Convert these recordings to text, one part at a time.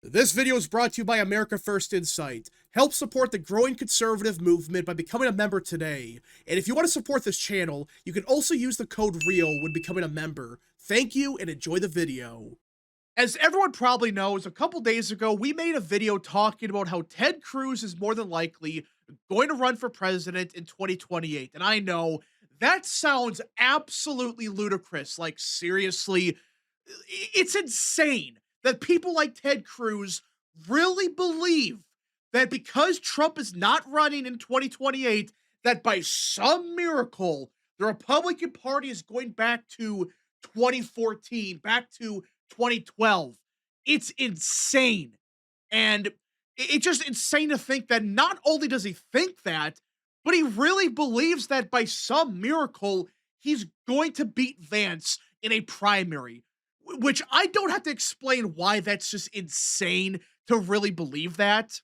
This video is brought to you by America First Insight. Help support the growing conservative movement by becoming a member today. And if you want to support this channel, you can also use the code REAL when becoming a member. Thank you and enjoy the video. As everyone probably knows, a couple days ago, we made a video talking about how Ted Cruz is more than likely going to run for president in 2028. And I know that sounds absolutely ludicrous. Like, seriously, it's insane that people like Ted Cruz really believe that because Trump is not running in 2028, that by some miracle, the Republican Party is going back to 2014, back to 2012. It's insane. And it's just insane to think that not only does he think that, but he really believes that by some miracle, he's going to beat Vance in a primary, which I don't have to explain why that's just insane to really believe that.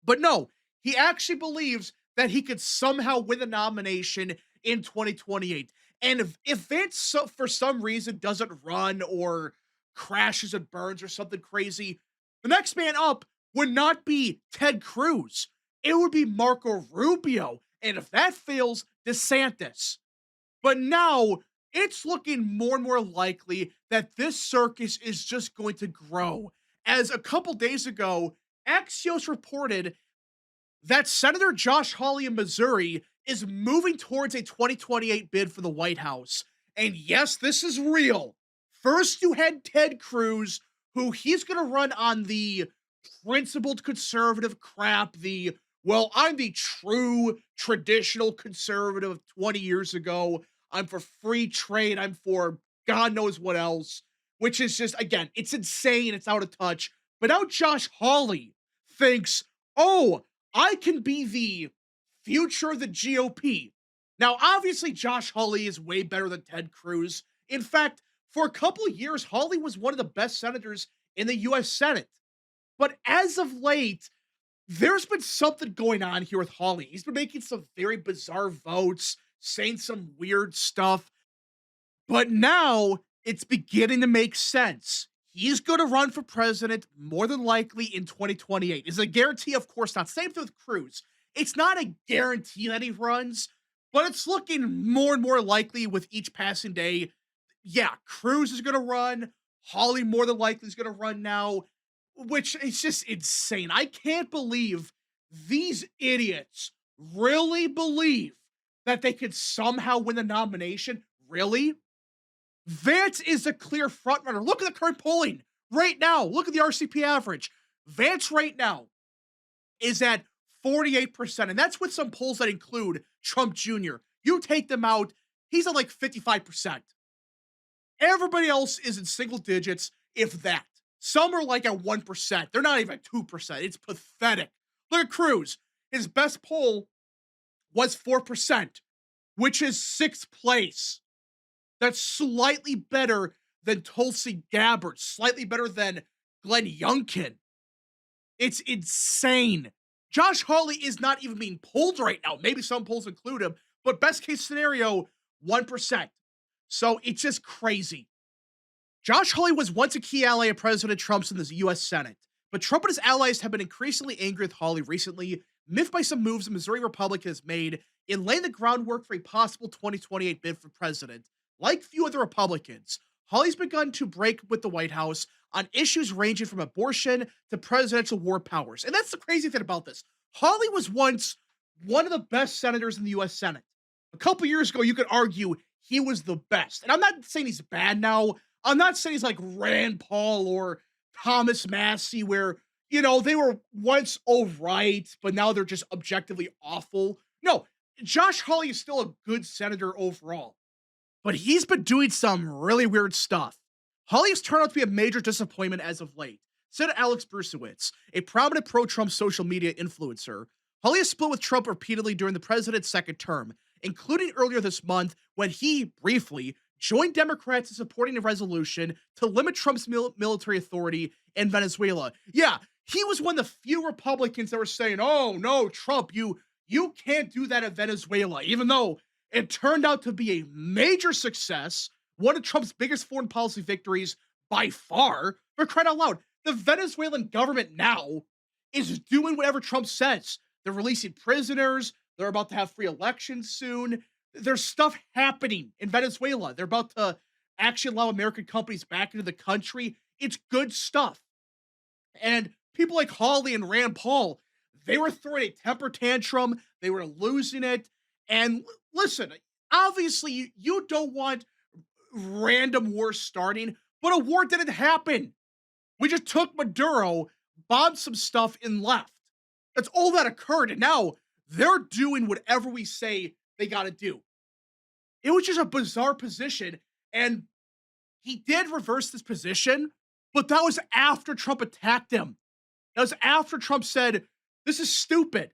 But no, he actually believes that he could somehow win the nomination in 2028. And if Vance, for some reason, doesn't run or crashes and burns or something crazy, the next man up would not be Ted Cruz. It would be Marco Rubio. And if that fails, DeSantis. But now it's looking more and more likely that this circus is just going to grow. As a couple days ago, Axios reported that Senator Josh Hawley in Missouri is moving towards a 2028 bid for the White House. And yes, this is real. First, you had Ted Cruz, who he's going to run on the principled conservative crap, well, I'm the true traditional conservative of 20 years ago. I'm for free trade. I'm for God knows what else, which is just, again, it's insane. It's out of touch. But now Josh Hawley thinks, oh, I can be the future of the GOP. Now, obviously, Josh Hawley is way better than Ted Cruz. In fact, for a couple of years, Hawley was one of the best senators in the U.S. Senate. But as of late, there's been something going on here with Hawley. He's been making some very bizarre votes, saying some weird stuff. But now it's beginning to make sense. He's going to run for president more than likely in 2028. Is a guarantee? Of course not. Same thing with Cruz. It's not a guarantee that he runs, but it's looking more and more likely with each passing day. Yeah, Cruz is going to run. Hawley more than likely is going to run now, which is just insane. I can't believe these idiots really believe that they could somehow win the nomination. Really? Vance is a clear frontrunner. Look at the current polling right now. Look at the RCP average. Vance right now is at 48%, and that's with some polls that include Trump Jr. You take them out, he's at like 55%. Everybody else is in single digits, if that. Some are like at 1%. They're not even at 2%. It's pathetic. Look at Cruz. His best poll was 4%, which is sixth place. That's slightly better than Tulsi Gabbard, slightly better than Glenn Youngkin. It's insane. Josh Hawley is not even being polled right now. Maybe some polls include him, but best case scenario, 1%. So it's just crazy. Josh Hawley was once a key ally of President Trump's in the U.S. Senate, but Trump and his allies have been increasingly angry with Hawley recently, miffed by some moves the Missouri Republican has made in laying the groundwork for a possible 2028 bid for president. Like few other Republicans, Hawley's begun to break with the White House on issues ranging from abortion to presidential war powers. And that's the crazy thing about this. Hawley was once one of the best senators in the U.S. Senate. A couple years ago, you could argue he was the best. And I'm not saying he's bad now. I'm not saying he's like Rand Paul or Thomas Massey, where, they were once all right, but now they're just objectively awful. No, Josh Hawley is still a good senator overall, but he's been doing some really weird stuff. Hawley has turned out to be a major disappointment as of late, said Alex Brusewitz, a prominent pro-Trump social media influencer. Hawley has split with Trump repeatedly during the president's second term, including earlier this month when he briefly joined Democrats in supporting a resolution to limit Trump's military authority in Venezuela. Yeah, he was one of the few Republicans that were saying, oh, no, Trump, you can't do that in Venezuela, even though it turned out to be a major success, one of Trump's biggest foreign policy victories by far. For crying out loud, The Venezuelan government now is doing whatever Trump says. They're releasing prisoners. They're about to have free elections soon. There's stuff happening in Venezuela. They're about to actually allow American companies back into the country. It's good stuff. And people like Hawley and Rand Paul, they were throwing a temper tantrum. They were losing it. And listen, obviously, you don't want random wars starting, but a war didn't happen. We just took Maduro, bombed some stuff, and left. That's all that occurred. And now they're doing whatever we say they got to do. It was just a bizarre position. And he did reverse this position, but that was after Trump attacked him. That was after Trump said, this is stupid.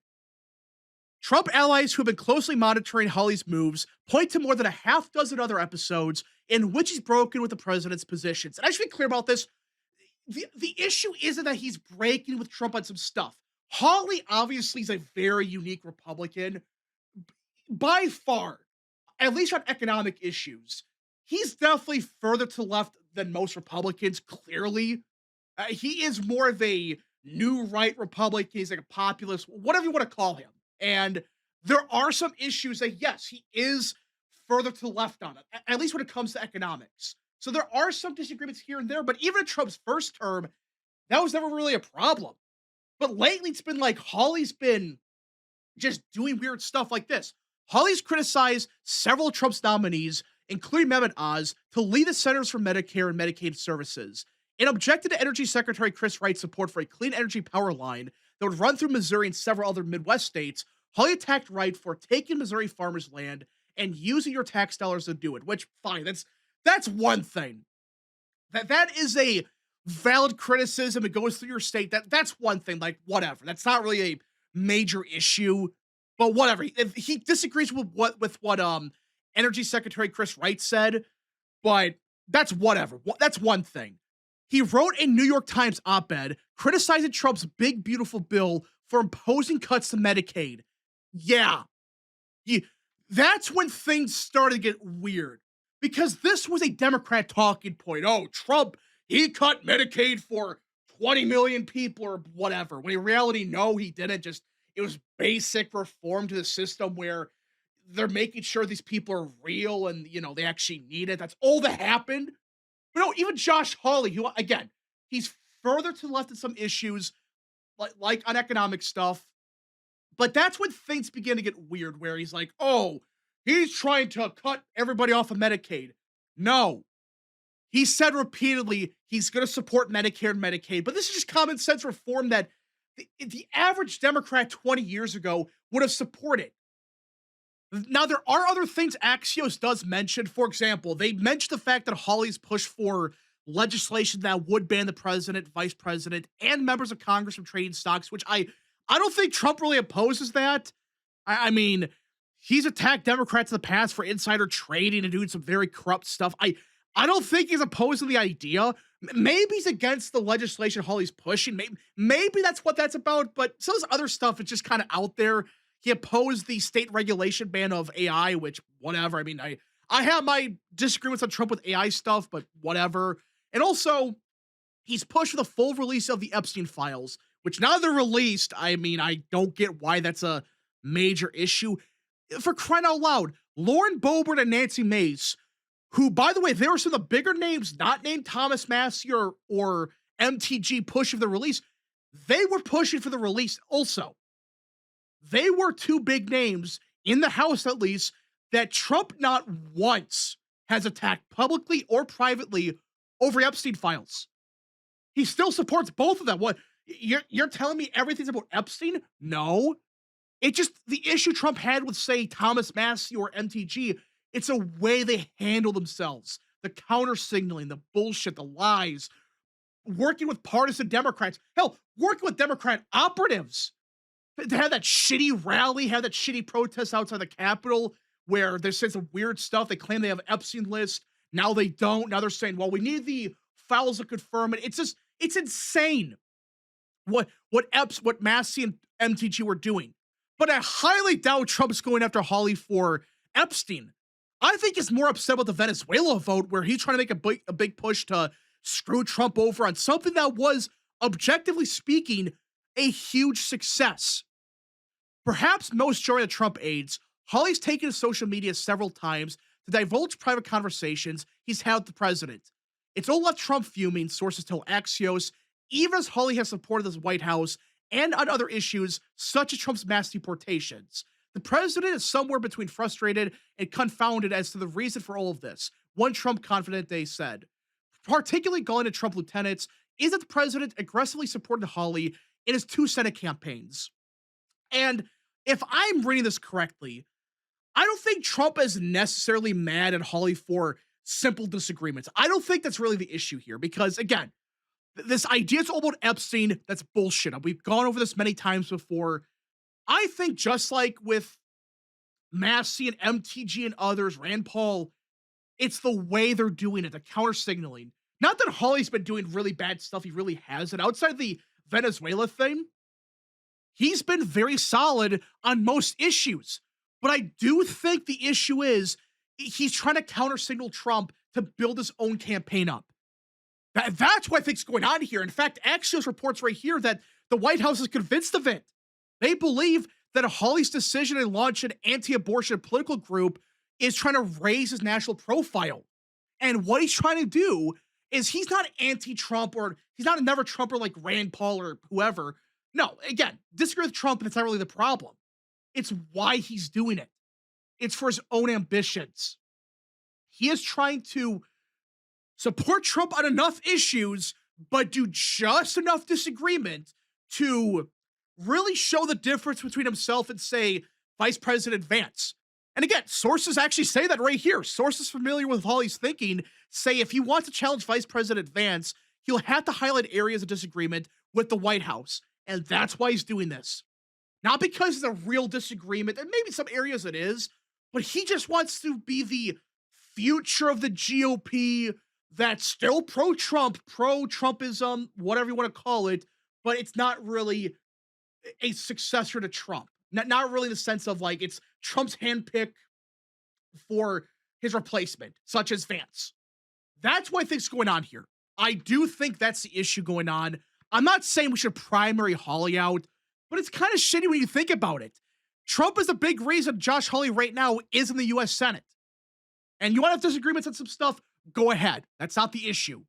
Trump allies who have been closely monitoring Hawley's moves point to more than a half dozen other episodes in which he's broken with the president's positions. And I should be clear about this. The issue isn't that he's breaking with Trump on some stuff. Hawley obviously is a very unique Republican. By far, at least on economic issues, he's definitely further to the left than most Republicans, clearly. He is more of a new right Republican. He's like a populist, whatever you want to call him. And there are some issues that, yes, he is further to the left on it, at least when it comes to economics. So there are some disagreements here and there, but even in Trump's first term, that was never really a problem. But lately, it's been like Hawley's been just doing weird stuff like this. Hawley's criticized several of Trump's nominees, including Mehmet Oz, to lead the Centers for Medicare and Medicaid Services, and objected to Energy Secretary Chris Wright's support for a clean energy power line that would run through Missouri and several other Midwest states. Hawley attacked Wright for taking Missouri farmers' land and using your tax dollars to do it, which, fine, that's one thing. That is a valid criticism. It goes through your state. That's one thing, like, whatever. That's not really a major issue, but whatever. If he disagrees with what Energy Secretary Chris Wright said, but that's whatever. That's one thing. He wrote a New York Times op-ed criticizing Trump's big, beautiful bill for imposing cuts to Medicaid. Yeah. That's when things started to get weird, because this was a Democrat talking point. Oh, Trump, he cut Medicaid for 20 million people or whatever. When in reality, no, he didn't. It was basic reform to the system where they're making sure these people are real and, they actually need it. That's all that happened. But no, even Josh Hawley, who, again, he's further to the left in some issues, like on economic stuff. But that's when things begin to get weird, where he's like, oh, he's trying to cut everybody off of Medicaid. No. He said repeatedly he's going to support Medicare and Medicaid, but this is just common sense reform that the average Democrat 20 years ago would have supported. Now, there are other things Axios does mention. For example, they mentioned the fact that Hawley's pushed for legislation that would ban the president, vice president, and members of Congress from trading stocks, which I don't think Trump really opposes that. I mean, he's attacked Democrats in the past for insider trading and doing some very corrupt stuff. I don't think he's opposed to the idea. Maybe he's against the legislation Hawley's pushing. Maybe that's what that's about, but some of this other stuff is just kind of out there. He opposed the state regulation ban of AI, which, whatever. I mean, I have my disagreements on Trump with AI stuff, but whatever. And also, he's pushed for the full release of the Epstein files, which now they're released. I mean, I don't get why that's a major issue. For crying out loud, Lauren Boebert and Nancy Mace, who, by the way, they were some of the bigger names, not named Thomas Massie or MTG, pushing for the release. They were pushing for the release also. They were two big names in the House, at least, that Trump not once has attacked publicly or privately over Epstein files. He still supports both of them. What, you're telling me everything's about Epstein? No. It just, the issue Trump had with, say, Thomas Massie or MTG, it's a way they handle themselves. The counter signaling, the bullshit, the lies, working with partisan Democrats. Hell, working with Democrat operatives to have that shitty rally, have that shitty protest outside the Capitol where they're saying some weird stuff. They claim they have an Epstein list. Now they don't. Now they're saying, well, we need the files to confirm it. It's insane what Massie and MTG were doing. But I highly doubt Trump's going after Hawley for Epstein. I think he's more upset about the Venezuela vote, where he's trying to make a big push to screw Trump over on something that was objectively speaking, a huge success. Perhaps most during the Trump aides, Hawley's taken to social media several times to divulge private conversations he's had with the president. It's all left Trump fuming, sources tell Axios, even as Hawley has supported the White House and on other issues such as Trump's mass deportations. The president is somewhere between frustrated and confounded as to the reason for all of this, one Trump confidant they said. Particularly galling to Trump lieutenants is that the president aggressively supported Hawley in his 2 Senate campaigns. And if I'm reading this correctly, I don't think Trump is necessarily mad at Hawley for simple disagreements. I don't think that's really the issue here because, again, this idea is all about Epstein. That's bullshit. We've gone over this many times before. I think just like with Massey and MTG and others, Rand Paul, it's the way they're doing it, the counter signaling. Not that Hawley's been doing really bad stuff. He really hasn't. Outside the Venezuela thing, he's been very solid on most issues. But I do think the issue is he's trying to counter signal Trump to build his own campaign up. That's what I think's going on here. In fact, Axios reports right here that the White House is convinced of it. They believe that Hawley's decision to launch an anti-abortion political group is trying to raise his national profile. And what he's trying to do is he's not anti-Trump or he's not a never Trumper like Rand Paul or whoever. No, again, disagree with Trump and it's not really the problem. It's why he's doing it. It's for his own ambitions. He is trying to support Trump on enough issues, but do just enough disagreement to really show the difference between himself and, say, Vice President Vance. And again, sources actually say that right here. Sources familiar with Hawley's thinking say if he wants to challenge Vice President Vance, he'll have to highlight areas of disagreement with the White House. And that's why he's doing this. Not because it's a real disagreement, and maybe some areas it is, but he just wants to be the future of the GOP that's still pro-Trump, pro-Trumpism, whatever you want to call it, but it's not really a successor to Trump. Not really in the sense of like it's Trump's handpick for his replacement, such as Vance. That's what I think's going on here. I do think that's the issue going on. I'm not saying we should primary Hawley out, but it's kind of shitty when you think about it. Trump is a big reason Josh Hawley right now is in the U.S. Senate. And you want to have disagreements on some stuff, go ahead. That's not the issue.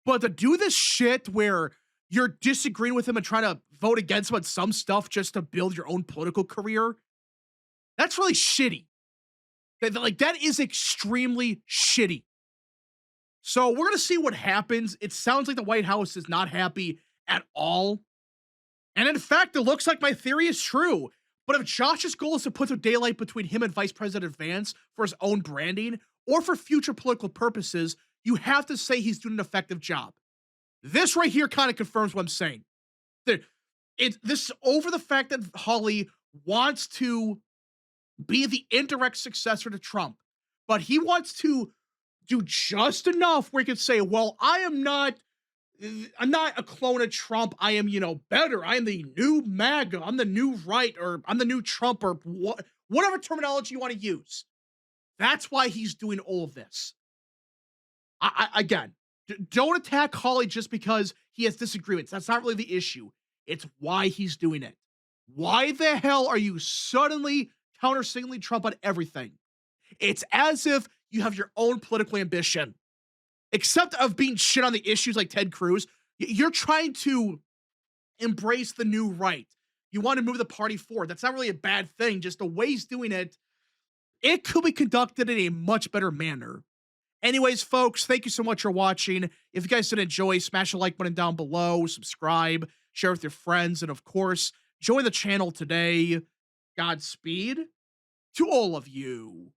But to do this shit where you're disagreeing with him and trying to vote against him on some stuff just to build your own political career, that's really shitty. That is extremely shitty. So we're going to see what happens. It sounds like the White House is not happy at all. And in fact, it looks like my theory is true. But if Josh's goal is to put some daylight between him and Vice President Vance for his own branding or for future political purposes, you have to say he's doing an effective job. This right here kind of confirms what I'm saying. This is over the fact that Hawley wants to be the indirect successor to Trump, but he wants to do just enough where he can say, well, I'm not a clone of Trump. I am, better. I am the new MAGA. I'm the new right, or I'm the new Trump, or whatever terminology you want to use. That's why he's doing all of this. Again, don't attack Hawley just because he has disagreements. That's not really the issue. It's why he's doing it. Why the hell are you suddenly counter-signaling Trump on everything? It's as if you have your own political ambition. Except of being shit on the issues like Ted Cruz, you're trying to embrace the new right. You want to move the party forward. That's not really a bad thing. Just the way he's doing it, it could be conducted in a much better manner. Anyways, folks, thank you so much for watching. If you guys did enjoy, smash the like button down below, subscribe, share with your friends, and of course, join the channel today. Godspeed to all of you.